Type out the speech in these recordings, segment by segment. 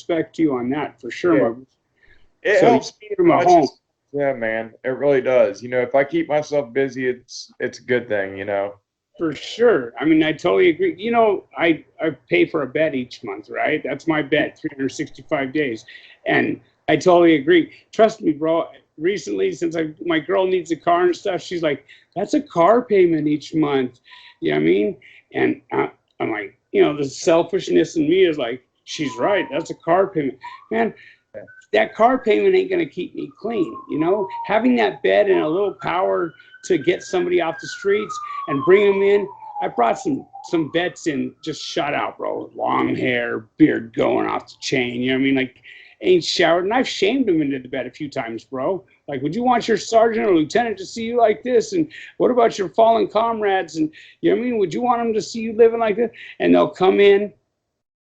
respect to you on that for sure, Yeah. my. It So helps me as from a much home. as, yeah, man. It really does. If I keep myself busy, it's a good thing. For sure. I mean, I totally agree. I pay for a bed each month, right? That's my bed, 365 days. And I totally agree. Trust me, bro. Recently, since my girl needs a car and stuff, she's like, that's a car payment each month. You know what I mean? And I'm like, the selfishness in me is like, she's right. That's a car payment. Man, that car payment ain't going to keep me clean. Having that bed and a little power to get somebody off the streets and bring them in. I brought some vets in, just shut out, bro. Long hair, beard going off the chain. You know what I mean? Like, ain't showered, and I've shamed them into the bed a few times, bro. Like, would you want your sergeant or lieutenant to see you like this? And what about your fallen comrades? And you know what I mean? Would you want them to see you living like this? And they'll come in,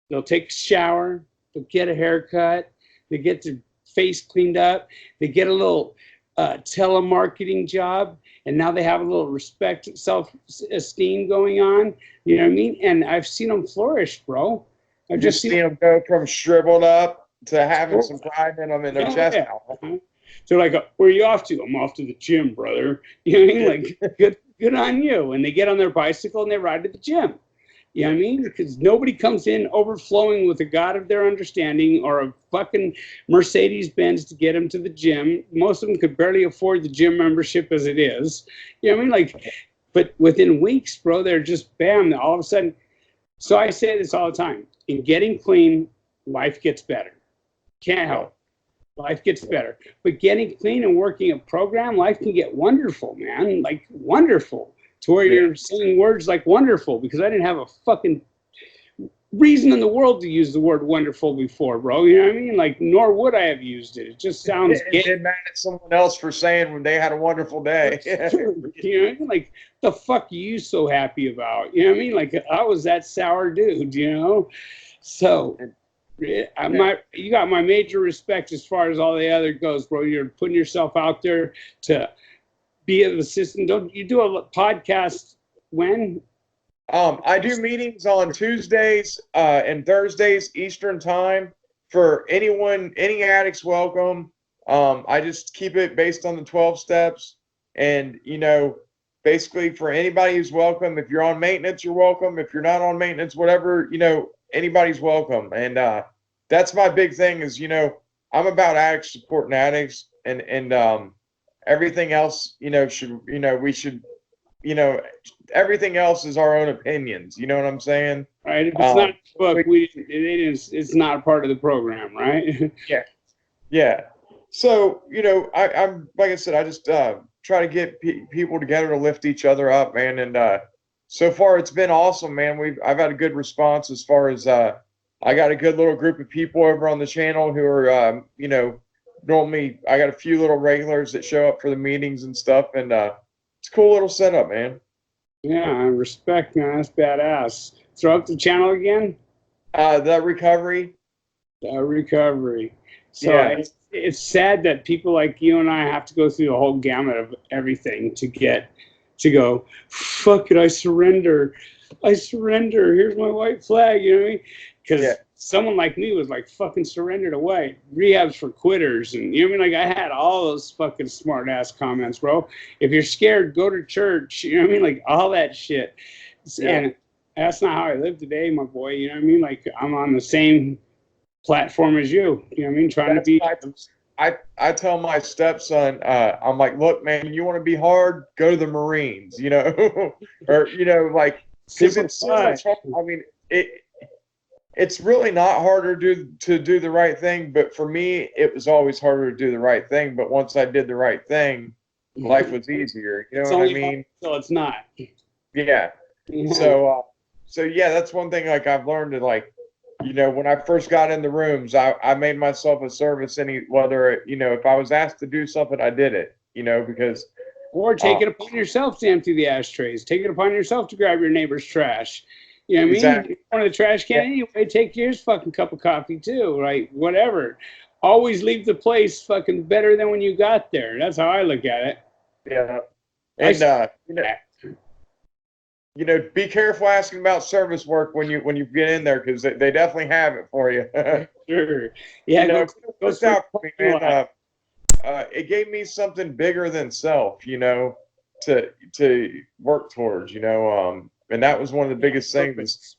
they'll take a shower, they'll get a haircut, they get their face cleaned up, they get a little telemarketing job, and now they have a little respect, self-esteem going on. You know what I mean? And I've seen them flourish, bro. I've Just just see seen them go from shriveled up to having them. some pride in them in their Yeah, chest yeah. now. Uh-huh. So like, where are you off to? I'm off to the gym, brother. You know what I mean? Like, good on you. And they get on their bicycle and they ride to the gym. You know what I mean? Because nobody comes in overflowing with a God of their understanding or a fucking Mercedes Benz to get them to the gym. Most of them could barely afford the gym membership as it is. You know what I mean? Like, but within weeks, bro, they're just bam, all of a sudden. So I say this all the time. In getting clean, life gets better. Can't help. Life gets better. But getting clean and working a program, life can get wonderful, man. Like wonderful. To where Yeah. you're saying words like wonderful, because I didn't have a fucking reason in the world to use the word wonderful before, bro. You know what I mean? Like, nor would I have used it. It just sounds And gay. then mad at someone else for saying when they had a wonderful day. You know what I mean? Like, the fuck are you so happy about? You know what I mean? Like, I was that sour dude, So, you got my major respect as far as all the other goes, bro. You're putting yourself out there to be an assistant. Don't you do a podcast when? I do meetings on Tuesdays and Thursdays Eastern time for anyone, any addicts welcome. I just keep it based on the 12 steps, and basically for anybody who's welcome. If you're on maintenance, you're welcome. If you're not on maintenance, whatever, anybody's welcome. And that's my big thing is, I'm about addicts supporting addicts, and everything else, we should, you know, everything else is our own opinions. You know what I'm saying? Right? If it's not a book, But it's not a part of the program, right? yeah, yeah. So I'm like I said, I just try to get people together to lift each other up, man. And so far, it's been awesome, man. I've had a good response as far as I got a good little group of people over on the channel who are normally I got a few little regulars that show up for the meetings and stuff, and it's a cool little setup, man. Yeah, respect, man. That's badass. Throw up the channel again. The recovery. Recovery. So Yeah. it's sad that people like you and I have to go through the whole gamut of everything to go, fuck it, I surrender. I surrender. Here's my white flag. You know what I mean? Because Yeah. someone like me was like fucking surrendered away. Rehabs for quitters. And you know what I mean? Like I had all those fucking smart ass comments, bro. If you're scared, go to church. You know what I mean? Like all that shit. Yeah. And that's not how I live today, my boy. You know what I mean? Like I'm on the same platform as you. You know what I mean? Trying to be. I tell my stepson, I'm like, look, man, you want to be hard, go to the Marines, or like, because it's so much hard. I mean, it's really not harder to do the right thing, but for me, it was always harder to do the right thing. But once I did the right thing, life was easier. You know what I mean? So it's not. Yeah. Yeah. So yeah, that's one thing like I've learned to like, when I first got in the rooms, I made myself a service whether if I was asked to do something, I did it, because Or take it upon yourself to empty the ashtrays. Take it upon yourself to grab your neighbor's trash. You know what I mean? Exactly. One of the trash can anyway, take yours fucking cup of coffee too, right? Whatever. Always leave the place fucking better than when you got there. That's how I look at it. Yeah. And be careful asking about service work when you get in there, because they definitely have it for you. Sure. Yeah, Go go worked swing out for me, man. It gave me something bigger than self, to work towards, and that was one of the biggest things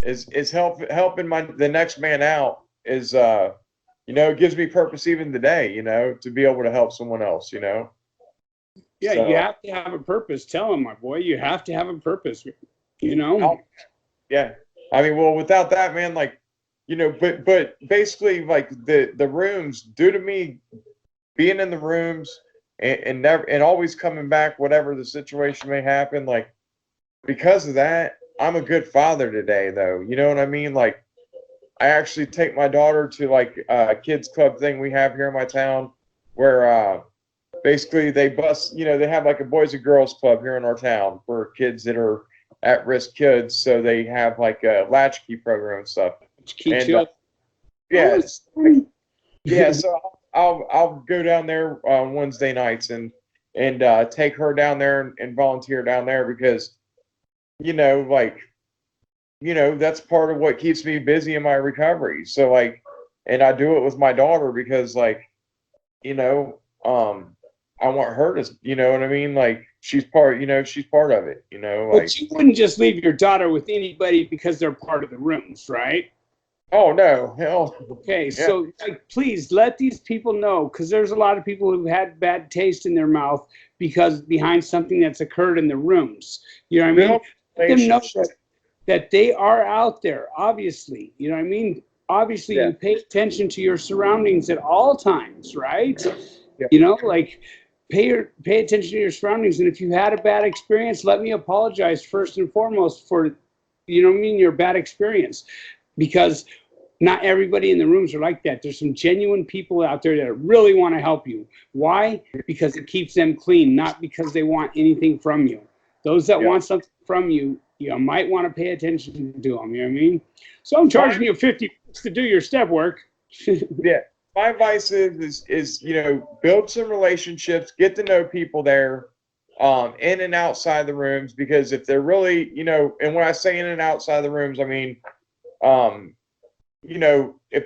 is helping the next man out is it gives me purpose even today, to be able to help someone else, Yeah, you So have to have a purpose. Tell him, my boy, you have to have a purpose. You know. yeah, I mean, well, without that, man, like, but basically, like the rooms, due to me being in the rooms and never and always coming back, whatever the situation may happen, like because of that, I'm a good father today, though. You know what I mean? Like, I actually take my daughter to like a kids club thing we have here in my town, where basically they bus, they have like a boys and girls club here in our town for kids that are at risk kids. So they have like a latchkey program and stuff. Keep And chill. yeah, yeah. So I'll go down there on Wednesday nights and take her down there and volunteer down there because like that's part of what keeps me busy in my recovery. So like, and I do it with my daughter because like you know I want her to, you know what I mean? Like she's part of it, like, But you wouldn't just leave your daughter with anybody because they're part of the rooms, right? oh no, hell, Okay, yeah, so like, please let these people know, because there's a lot of people who've had bad taste in their mouth because behind something that's occurred in the rooms. You know what I mean? build Let them know relationships. that they are out there, obviously. You know what I mean? Obviously, Yeah, you pay attention to your surroundings at all times, right? yeah, Like pay attention to your surroundings. And if you had a bad experience, let me apologize first and foremost for, what I mean, your bad experience, because not everybody in the rooms are like that. There's some genuine people out there that really want to help you. Why? Because it keeps them clean, not because they want anything from you. Those that yeah. want something from you, you might want to pay attention to them. You know what I mean? So I'm charging you $50 to do your step work. Yeah. My advice is build some relationships, get to know people there, in and outside the rooms, because if they're really, and when I say in and outside the rooms, I mean, um, if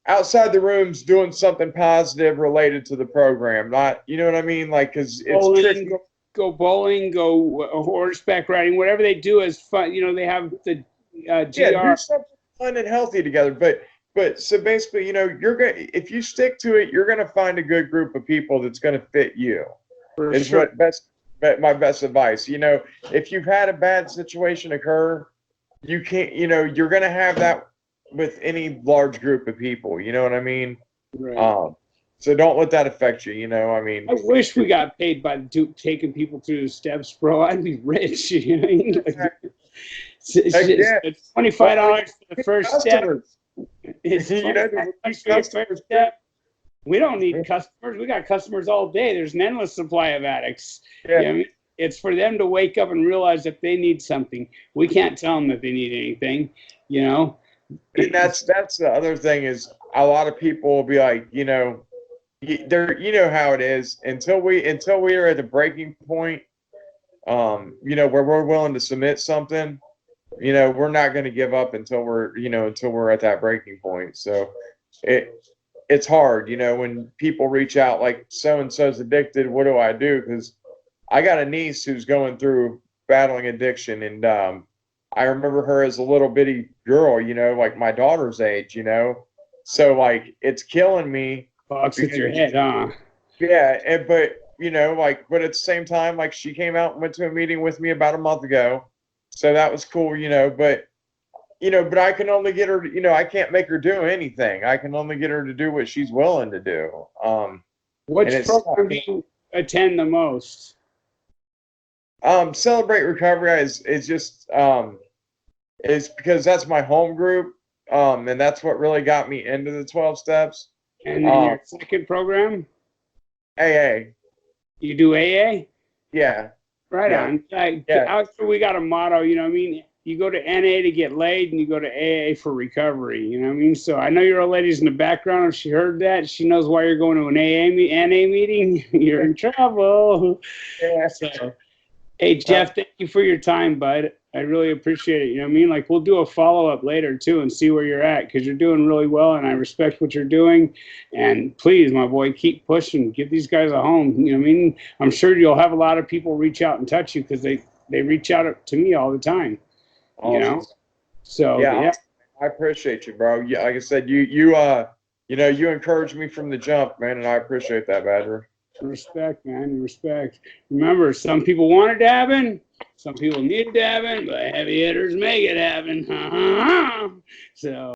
outside the rooms doing something positive related to the program, not, you know what I mean? Like, cause it's tricky. Bowling, go bowling, go horseback riding, whatever they do is fun. They have the Yeah, do GR. something fun and healthy together. But so basically, you're gonna if you stick to it, you're gonna find a good group of people that's gonna fit you. For Is sure. what my best advice. If you've had a bad situation occur, you can't. You're gonna have that with any large group of people. You know what I mean? Right. So don't let that affect you. I mean, I wish we got paid by taking people through the steps, bro. I'd be rich. You know what I mean? heck yeah. It's Well, $25 for the first step. customers. It's You know, 25 bucks for your first customers. step. We don't need customers. We got customers all day. There's an endless supply of addicts. Yeah. You know what I mean? It's for them to wake up and realize that they need something. We can't tell them that they need anything. And that's the other thing is a lot of people will be like, there, how it is until we are at the breaking point, where we're willing to submit something, we're not going to give up until we're at that breaking point. So it's hard, when people reach out like so and so's addicted, what do I do? Because I got a niece who's going through battling addiction, and I remember her as a little bitty girl, like my daughter's age, so like it's killing me. Box with your head, huh? Yeah, but but at the same time, like she came out and went to a meeting with me about a month ago, so that was cool, but I can only get her, I can't make her do anything. I can only get her to do what she's willing to do. And Which it's program do you attend the most? Celebrate Recovery is just is because that's my home group, and that's what really got me into the 12 steps. And then your second program, AA, you do AA? yeah, Right yeah, on. Like, yeah, we got a motto, you know what I mean? You go to NA to get laid and you go to AA for recovery, you know what I mean? So I know your old lady's in the background. If she heard that, she knows why you're going to an NA meeting. You're in trouble. yeah. So Hey, Jeff, thank you for your time, bud. I really appreciate it. You know what I mean? Like, we'll do a follow-up later too and see where you're at because you're doing really well and I respect what you're doing. And please, my boy, keep pushing. Give these guys a home. You know what I mean? I'm sure you'll have a lot of people reach out and touch you because they reach out to me all the time, you know? Awesome. So, Yeah, yeah, I appreciate you, bro. Yeah, like I said, you encouraged me from the jump, man, and I appreciate that, Badger. respect, man. Respect. Remember, some people want it to happen. Some people need it to happen, but heavy hitters make it happen. So.